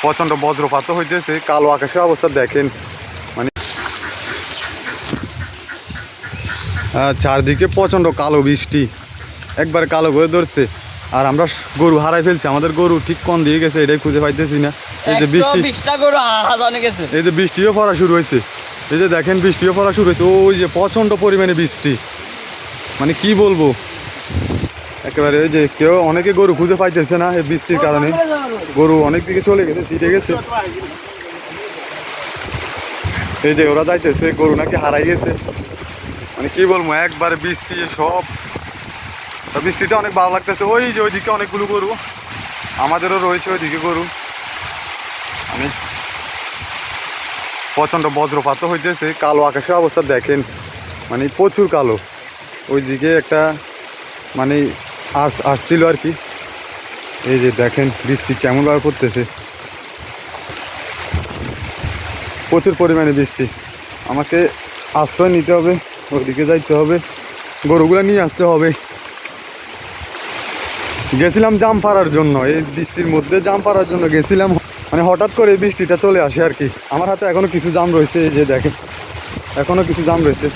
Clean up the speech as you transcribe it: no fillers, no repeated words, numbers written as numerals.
প্রচণ্ড বজ্রপাত হইতেছে, কালো আকাশের অবস্থা দেখেন। মানে চারদিকে প্রচণ্ড কালো বৃষ্টি, একবার কালো করে ধরছে। আর আমরা গরু হারাই ফেলছি, আমাদের গরু ঠিক কোন দিয়ে গেছে এটাই খুঁজে পাইতেছি না। এই যে বৃষ্টি, এই যে বৃষ্টিও পড়া শুরু হয়েছে, এই যে দেখেন বৃষ্টিও পড়া শুরু হয়েছে। ওই যে প্রচণ্ড পরিমাণে বৃষ্টি, মানে কি বলবো একেবারে। এই যে কেউ অনেকে গরু খুঁজে পাইতেছে না এই বৃষ্টির কারণে, গরু অনেক দিকে চলে গেছে, ছিটে গেছে। এই যে ওরা যাইতেছে, গরু নাকি হারাই গেছে। মানে কি বলবো, একবারে বৃষ্টি সব। বৃষ্টিটা অনেক ভালো লাগতেছে। ওই যে ওইদিকে অনেকগুলো গরু, আমাদেরও রয়েছে ওইদিকে গরু। মানে প্রচণ্ড বজ্রপাত হইতেছে, কালো আকাশের অবস্থা দেখেন, মানে প্রচুর কালো। ওইদিকে একটা মানে আসছিল আর কি। এই যে দেখেন বৃষ্টি কেমনভাবে পড়তেছে, প্রচুর পরিমাণে বৃষ্টি। আমাকে আশ্রয় নিতে হবে, ওইদিকে যাইতে হবে, গরুগুলো নিয়ে আসতে হবে। গেছিলাম জাম পাড়ার জন্য, এই বৃষ্টির মধ্যে জাম পাড়ার জন্য গেছিলাম। মানে হঠাৎ করে বৃষ্টিটা চলে আসে আর কি। আমার হাতে এখনো কিছু জাম রয়েছে, এই যে দেখেন এখনো কিছু জাম রয়েছে।